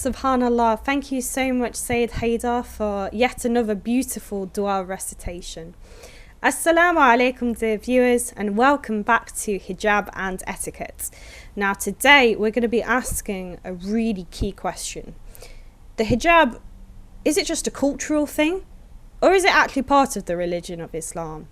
Subhanallah. Thank you so much, Sayyid Haidar, for yet another beautiful dua recitation. Assalamu alaikum, dear viewers, and welcome back to Hijab and Etiquette. Now, today we're going to be asking a really key question. The hijab, is it just a cultural thing, or is it actually part of the religion of Islam?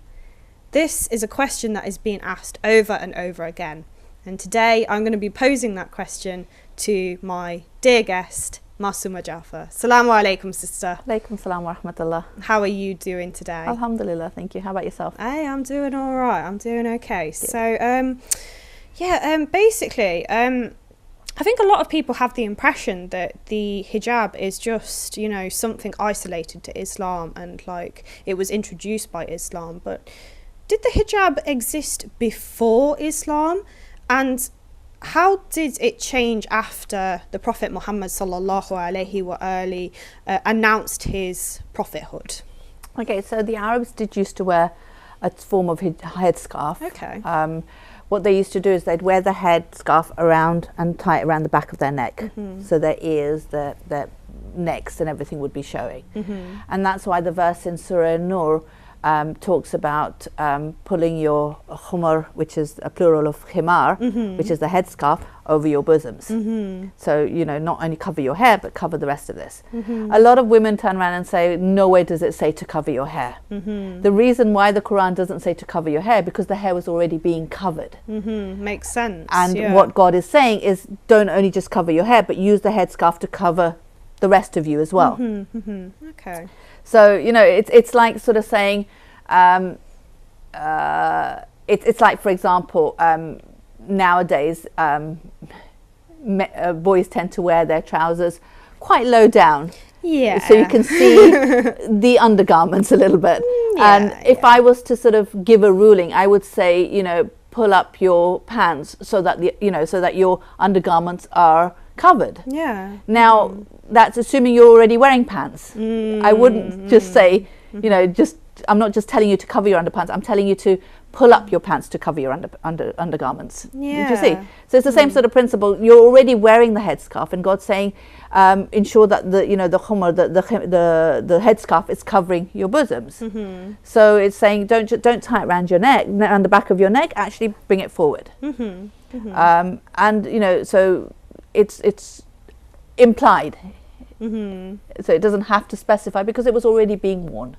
This is a question that is being asked over and over again. And today I'm going to be posing that question to my dear guest, Masuma Jaffer. Assalamu alaikum, sister. Alaikum salam wa rahmatullah. How are you doing today? Alhamdulillah, thank you. How about yourself? Hey, I'm doing all right. I'm doing okay. Good. So, basically, I think a lot of people have the impression that the hijab is just, you know, something isolated to Islam and like it was introduced by Islam. But did the hijab exist before Islam? And how did it change after the Prophet Muhammad sallallahu alaihi wa alihi announced his prophethood? Okay, so the Arabs did used to wear a form of headscarf. Okay. What they used to do is they'd wear the headscarf around and tie it around the back of their neck. Mm-hmm. So their ears, their necks and everything would be showing. Mm-hmm. And that's why the verse in Surah Nur talks about pulling your khumar, which is a plural of khimar, mm-hmm. which is the headscarf, over your bosoms. Mm-hmm. So, you know, not only cover your hair, but cover the rest of this. Mm-hmm. A lot of women turn around and say, no way does it say to cover your hair. Mm-hmm. The reason why the Quran doesn't say to cover your hair, because the hair was already being covered. Mm-hmm. Makes sense. And what God is saying is, don't only just cover your hair, but use the headscarf to cover the rest of you as well. Mm-hmm. Mm-hmm. Okay. So, you know, it's like sort of saying, it's like, for example, nowadays, boys tend to wear their trousers quite low down. Yeah. So you can see the undergarments a little bit. Yeah, and if I was to sort of give a ruling, I would say, you know, pull up your pants so that so that your undergarments are covered. Yeah. Now, that's assuming you're already wearing pants. I wouldn't just say, you know, I'm not just telling you to cover your underpants. I'm telling you to pull up your pants to cover your undergarments. Yeah. Did you see? So it's the same sort of principle. You're already wearing the headscarf, and God's saying, ensure that the khumar, the headscarf is covering your bosoms. Mm-hmm. So it's saying don't tie it around your neck, around the back of your neck. Actually, bring it forward. Mm-hmm. Mm-hmm. And you know, so it's implied. Mm-hmm. So it doesn't have to specify because it was already being worn.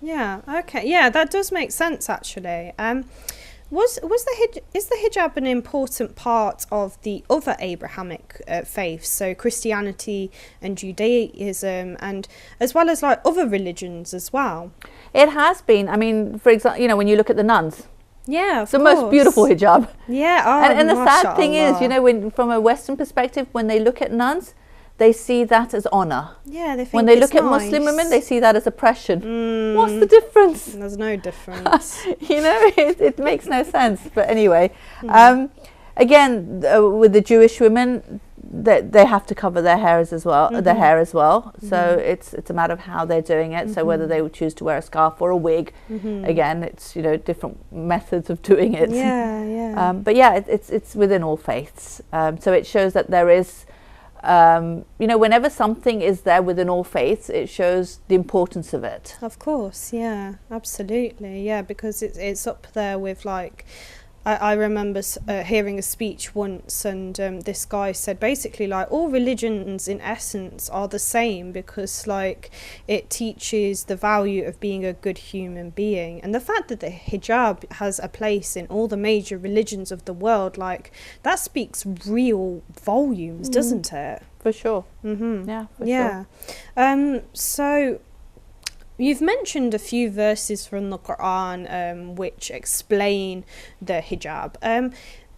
Yeah. Okay. Yeah, that does make sense actually. Is the hijab an important part of the other Abrahamic faiths, so Christianity and Judaism, and as well as like other religions as well? It has been. I mean, for example, you know, when you look at the nuns, yeah, it's the most beautiful hijab. Yeah. And the sad thing is, you know, from a Western perspective, when they look at nuns, they see that as honor. Yeah, they think when they it's look at nice. Muslim women, they see that as oppression. What's the difference? There's no difference. You know, it makes no sense. But anyway, again, with the Jewish women, they have to cover their hairs as well. Their hair as well. So it's a matter of how they're doing it. So whether they would choose to wear a scarf or a wig, again, it's, you know, different methods of doing it. Yeah, yeah. But yeah, it's within all faiths. So it shows that there is. You know, whenever something is there within all faiths, it shows the importance of it. Of course, yeah, absolutely, yeah, because it's up there with like, I remember hearing a speech once, and this guy said basically like all religions in essence are the same because like it teaches the value of being a good human being, and the fact that the hijab has a place in all the major religions of the world, like that speaks real volumes, doesn't it? For sure. Yeah, for sure. So you've mentioned a few verses from the Quran which explain the hijab.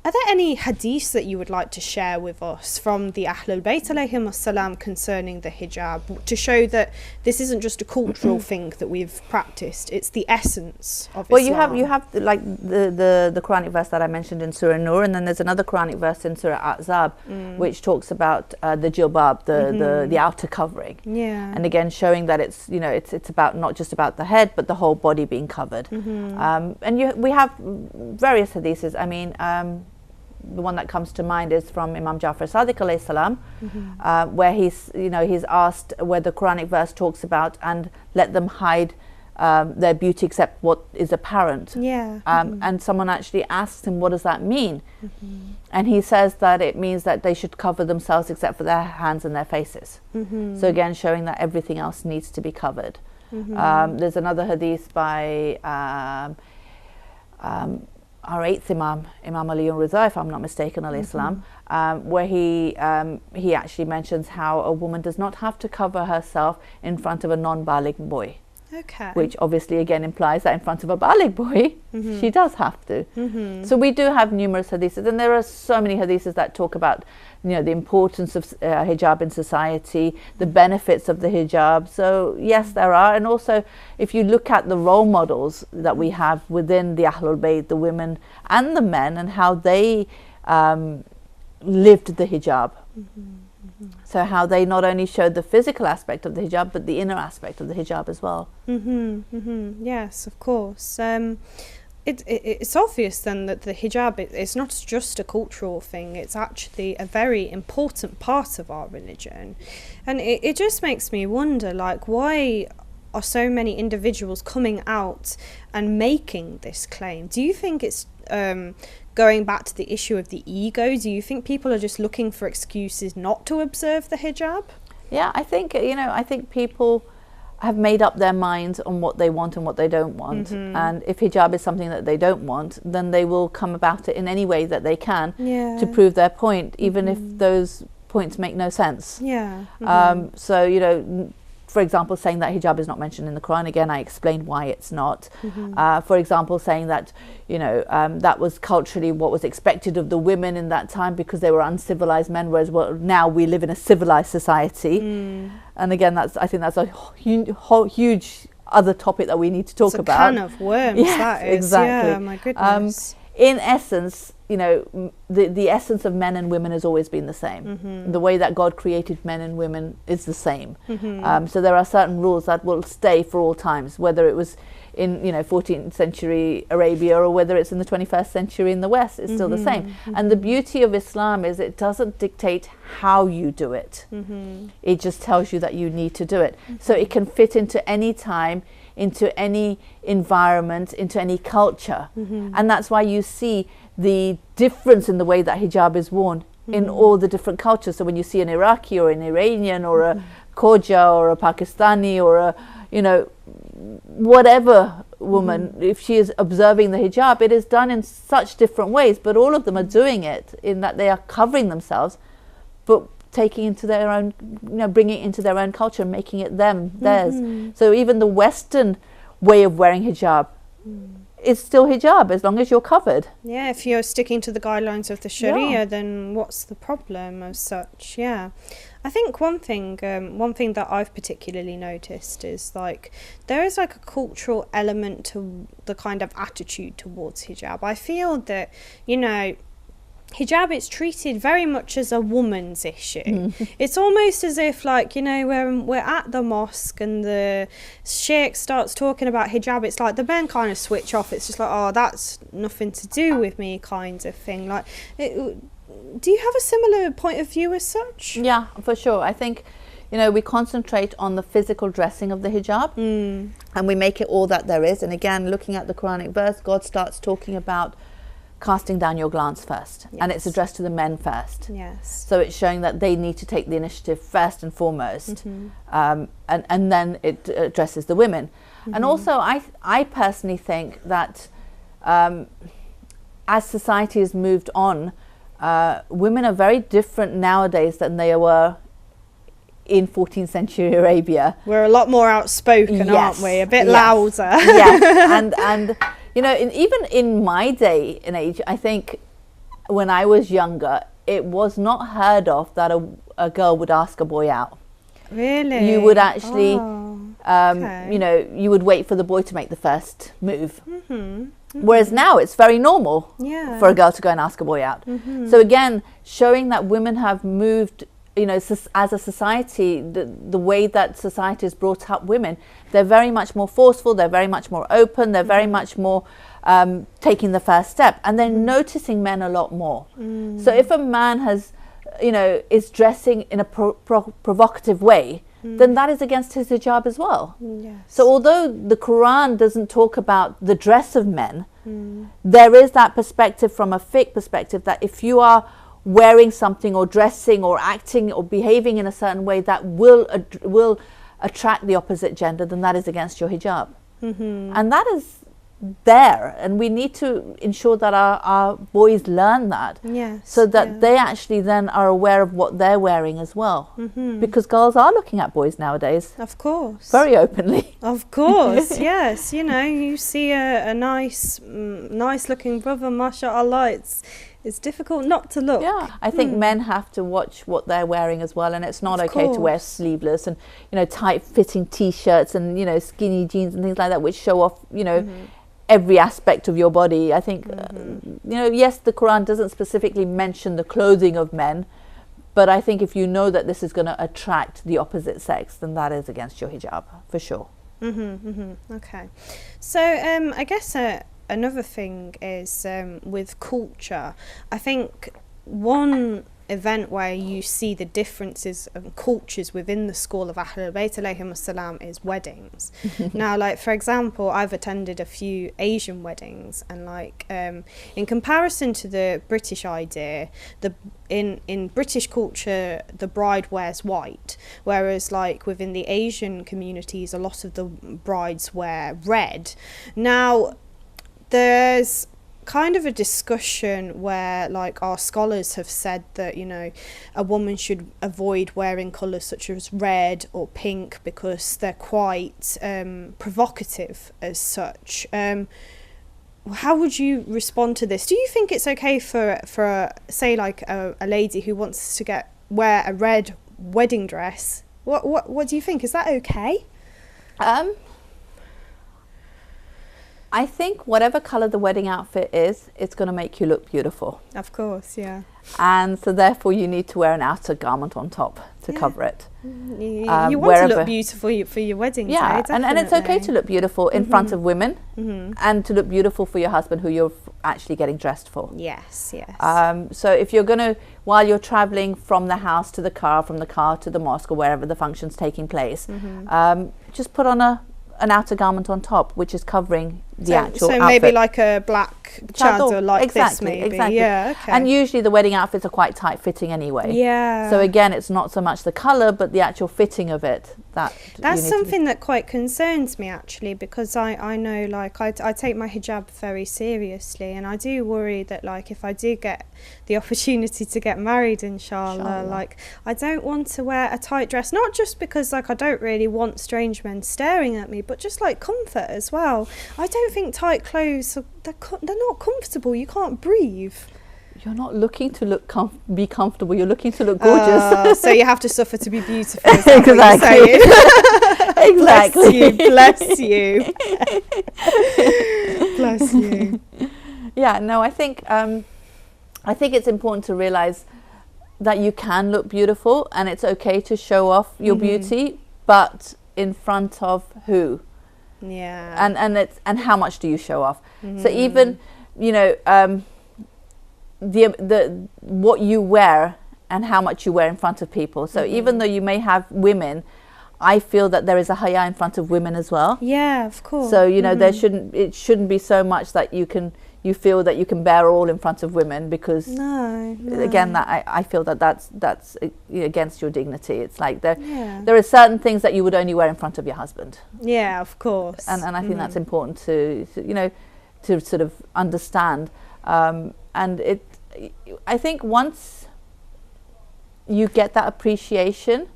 Are there any hadiths that you would like to share with us from the Ahlul Bayt alayhim as-salam concerning the hijab, to show that this isn't just a cultural thing that we've practiced, it's the essence of Islam? Well, you have like the Quranic verse that I mentioned in Surah Nur, and then there's another Quranic verse in Surah Ahzab which talks about the jilbab, the outer covering. Yeah. And again, showing that it's, you know, it's about not just about the head but the whole body being covered. And we have various hadiths. I mean, the one that comes to mind is from Imam Jafar Sadiq alayhi salam, where he's asked where the Quranic verse talks about and let them hide their beauty except what is apparent. And someone actually asks him, what does that mean? And he says that it means that they should cover themselves except for their hands and their faces. So again, showing that everything else needs to be covered. There's another hadith by our eighth Imam Ali Riza, if I'm not mistaken, alayhi salam, where he actually mentions how a woman does not have to cover herself in front of a non-baligh boy. Which obviously again implies that in front of a baligh boy, she does have to. So we do have numerous hadiths, and there are so many hadiths that talk about, the importance of hijab in society, the benefits of the hijab. So yes, there are. And also, if you look at the role models that we have within the Ahlul Bayt, the women and the men, and how they lived the hijab. So how they not only showed the physical aspect of the hijab, but the inner aspect of the hijab as well. Yes, of course. It's obvious then that the hijab, it's not just a cultural thing, it's actually a very important part of our religion. And it just makes me wonder, like, why are so many individuals coming out and making this claim? Do you think it's going back to the issue of the ego? Do you think people are just looking for excuses not to observe the hijab? Yeah, I think people have made up their minds on what they want and what they don't want. And if hijab is something that they don't want, then they will come about it in any way that they can to prove their point, even if those points make no sense. So, for example, saying that hijab is not mentioned in the Quran, again, I explained why it's not. For example, saying that, that was culturally what was expected of the women in that time because they were uncivilized men, whereas now we live in a civilized society. And again, I think that's a huge other topic that we need to talk about. It's a can of worms, that is. Exactly. Yeah, my goodness. In essence, the essence of men and women has always been the same. The way that God created men and women is the same. So there are certain rules that will stay for all times, whether it was in 14th century Arabia or whether it's in the 21st century in the West, it's still the same. And the beauty of Islam is it doesn't dictate how you do it. It just tells you that you need to do it. So it can fit into any time, into any environment, into any culture. And that's why you see the difference in the way that hijab is worn in all the different cultures. So when you see an Iraqi or an Iranian or a Khoja or a Pakistani or a, whatever woman, if she is observing the hijab, it is done in such different ways, but all of them are doing it in that they are covering themselves, but taking into their own, bringing it into their own culture and making it theirs. So even the Western way of wearing hijab is still hijab as long as you're covered. Yeah, if you're sticking to the guidelines of the Sharia, then what's the problem as such? Yeah. I think one thing that I've particularly noticed is there is a cultural element to the kind of attitude towards hijab. I feel that, hijab is treated very much as a woman's issue. It's almost as if we're at the mosque and the sheikh starts talking about hijab, it's like the men kind of switch off. It's just like, oh, that's nothing to do with me kind of thing. Do you have a similar point of view as such? Yeah, for sure. I think, we concentrate on the physical dressing of the hijab and we make it all that there is. And again, looking at the Quranic verse, God starts talking about casting down your glance first, and it's addressed to the men first. So it's showing that they need to take the initiative first and foremost, and then it addresses the women. And also I personally think that as society has moved on, women are very different nowadays than they were in 14th century Arabia. We're a lot more outspoken, aren't we? A bit louder. And even in my day and age, I think when I was younger, it was not heard of that a girl would ask a boy out. Really? You would actually, you would wait for the boy to make the first move. Whereas now it's very normal for a girl to go and ask a boy out. So again, showing that women have moved, as a society, the way that society has brought up women, they're very much more forceful, they're very much more open, they're very much more taking the first step, and then noticing men a lot more. So if a man has, is dressing in a provocative way, then that is against his hijab as well. Yes. So although the Quran doesn't talk about the dress of men, there is that perspective from a fiqh perspective that if you are wearing something or dressing or acting or behaving in a certain way that will attract the opposite gender, then that is against your hijab. And that is there, and we need to ensure that our boys learn that, so that they actually then are aware of what they're wearing as well, because girls are looking at boys nowadays, of course, very openly. Of course. Yes, you see a nice looking brother, mashallah, it's difficult not to look. I think men have to watch what they're wearing as well, and it's not okay to wear sleeveless and tight fitting t-shirts and skinny jeans and things like that, which show off every aspect of your body. I think yes, the Quran doesn't specifically mention the clothing of men, but I think if you know that this is going to attract the opposite sex, then that is against your hijab for sure. Okay, so I guess another thing is with culture. I think one event where you see the differences of cultures within the school of Ahlul Bayt alayhim salam is weddings. Now, like for example, I've attended a few Asian weddings, and like in comparison to the British idea, in British culture the bride wears white, whereas like within the Asian communities a lot of the brides wear red. Now there's kind of a discussion where like our scholars have said that a woman should avoid wearing colours such as red or pink because they're quite provocative as such. How would you respond to this? Do you think it's okay for say like a lady who wants to wear a red wedding dress? What do you think? Is that okay? I think whatever colour the wedding outfit is, it's going to make you look beautiful. Of course, yeah. And so therefore you need to wear an outer garment on top to cover it. You want to look beautiful for your wedding day, and it's okay to look beautiful in front of women, and to look beautiful for your husband who you're actually getting dressed for. Yes. So if you're going to, while you're travelling from the house to the car, from the car to the mosque or wherever the function's taking place, just put on an outer garment on top, which is covering the actual outfit. So maybe like a black chador like this maybe. Exactly. Yeah, okay. And usually the wedding outfits are quite tight fitting anyway. Yeah. So again, it's not so much the colour, but the actual fitting of it. That's something that quite concerns me actually, because I know like I take my hijab very seriously, and I do worry that like if I do get the opportunity to get married inshallah, like I don't want to wear a tight dress, not just because like I don't really want strange men staring at me, but just like comfort as well. I don't think tight clothes they're not comfortable. You can't breathe. You're not looking to be comfortable. You're looking to look gorgeous. So you have to suffer to be beautiful. Is that what you're saying? Exactly. Bless you. Bless you. Yeah. No, I think it's important to realize that you can look beautiful, and it's okay to show off your beauty, but in front of who? Yeah. And how much do you show off? So even the what you wear and how much you wear in front of people. So even though you may have women, I feel that there is a haya in front of women as well. Yeah, of course. So it shouldn't be so much that you feel that you can bear all in front of women, because again that I feel that that's against your dignity. It's like there are certain things that you would only wear in front of your husband. Yeah, of course. And I think that's important to sort of understand. And I think once you get that appreciation,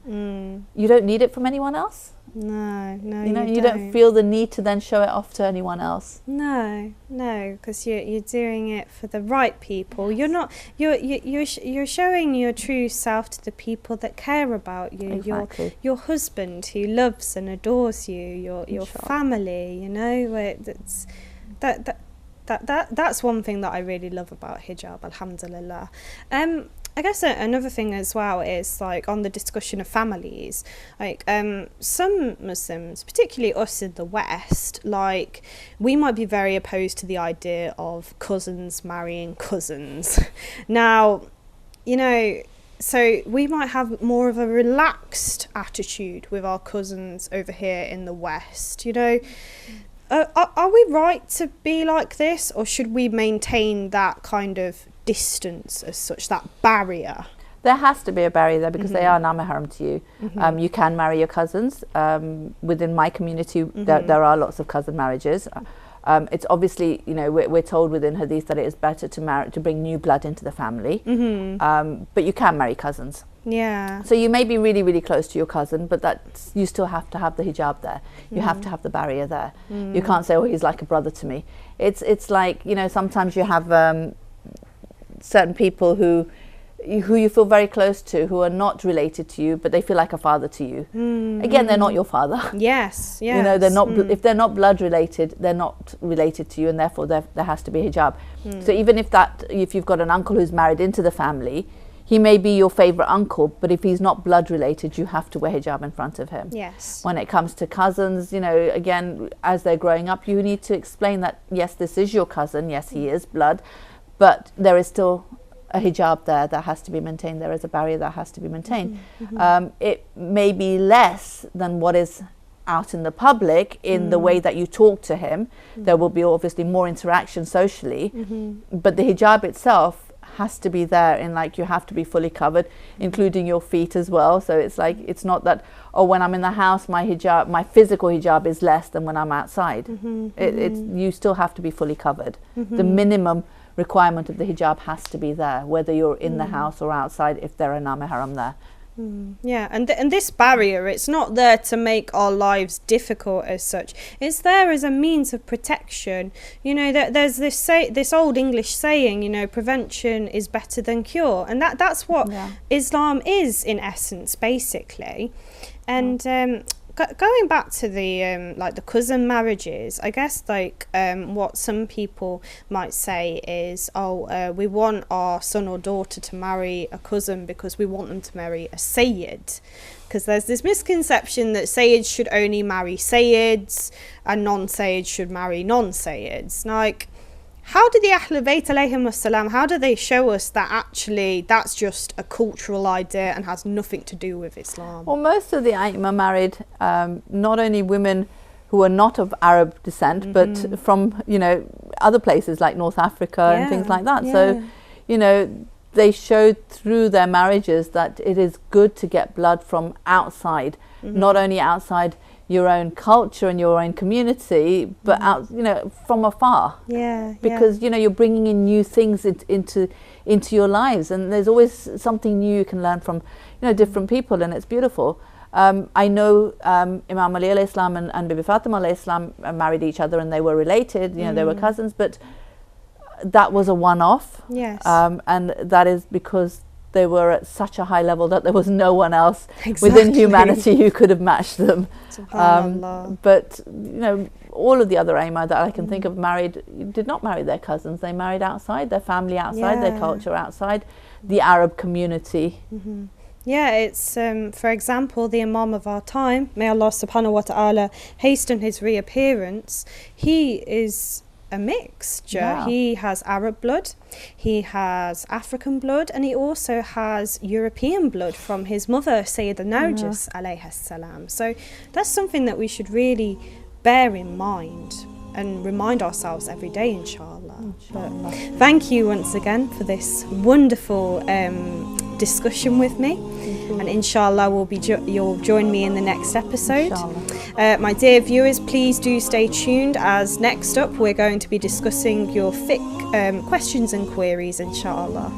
you don't need it from anyone else. No, you don't feel the need to then show it off to anyone else. No, because you're doing it for the right people. You're not. You're showing your true self to the people that care about you. Exactly. Your husband who loves and adores you. Your family. That's one thing that I really love about hijab, alhamdulillah. I guess another thing as well is like on the discussion of families, like some Muslims, particularly us in the West, like we might be very opposed to the idea of cousins marrying cousins. Now, you know, so we might have more of a relaxed attitude with our cousins over here in the West, you know. Are we right to be like this, or should we maintain that kind of distance as such, that barrier? There has to be a barrier there because they are non-mahram to you. You can marry your cousins. Within my community, there are lots of cousin marriages. It's obviously, you know, we're told within Hadith that it is better to bring new blood into the family. But you can marry cousins. Yeah. So you may be really, really close to your cousin, but you still have to have the hijab there. You have to have the barrier there. You can't say, oh, he's like a brother to me. It's like, you know, sometimes you have certain people who you feel very close to, who are not related to you, but they feel like a father to you. Again, they're not your father. Yes. You know, they're not. If they're not blood related, they're not related to you, and therefore there has to be hijab. So even if you've got an uncle who's married into the family, he may be your favorite uncle, but if he's not blood related, you have to wear hijab in front of him. Yes. When it comes to cousins, you know, again, as they're growing up, you need to explain that yes, this is your cousin. Yes, he is blood, but there is still a hijab there that has to be maintained. There is a barrier that has to be maintained. It may be less than what is out in the public in the way that you talk to him. There will be obviously more interaction socially, but the hijab itself has to be there, in like you have to be fully covered, including your feet as well. So it's like, it's not that, oh, when I'm in the house, my hijab, my physical hijab is less than when I'm outside. You still have to be fully covered. The minimum requirement of the hijab has to be there, whether you're in the house or outside, if there are non-mahram there. Yeah, and this barrier, it's not there to make our lives difficult as such. It's there as a means of protection. You know, there's this old English saying, you know, prevention is better than cure, and that's what Islam is in essence, basically. And going back to the like the cousin marriages, I guess like what some people might say is, we want our son or daughter to marry a cousin because we want them to marry a Sayyid, because there's this misconception that Sayyids should only marry Sayyids and non-Sayyids should marry non-Sayyids. Like, how do the Ahlul Bayt alayhim wassalam, how do they show us that actually that's just a cultural idea and has nothing to do with Islam? Well, most of the Aimma married not only women who are not of Arab descent, but from, you know, other places like North Africa and things like that. So, you know, they showed through their marriages that it is good to get blood from outside, not only outside your own culture and your own community, but out, you know, from afar. Because you know, you're bringing in new things into your lives, and there's always something new you can learn from, you know, different people, and it's beautiful. I know Imam Ali alayhi salam and Bibi Fatima alayhi salam married each other, and they were related. You know, they were cousins, but that was a one-off. And that is because they were at such a high level that there was no one else within humanity who could have matched them. But you know, all of the other Aimma that I can think of did not marry their cousins. They married outside, their family outside, their culture outside, the Arab community. Yeah, it's for example, the Imam of our time, may Allah subhanahu wa ta'ala hasten his reappearance, he is a mixture. He has Arab blood, he has African blood, and he also has European blood from his mother Sayyidah Narjis alayha salam. So that's something that we should really bear in mind and remind ourselves every day, inshallah. But thank you once again for this wonderful discussion with me, and inshallah you'll join me in the next episode. My dear viewers, please do stay tuned, as next up we're going to be discussing your fiqh questions and queries, inshallah.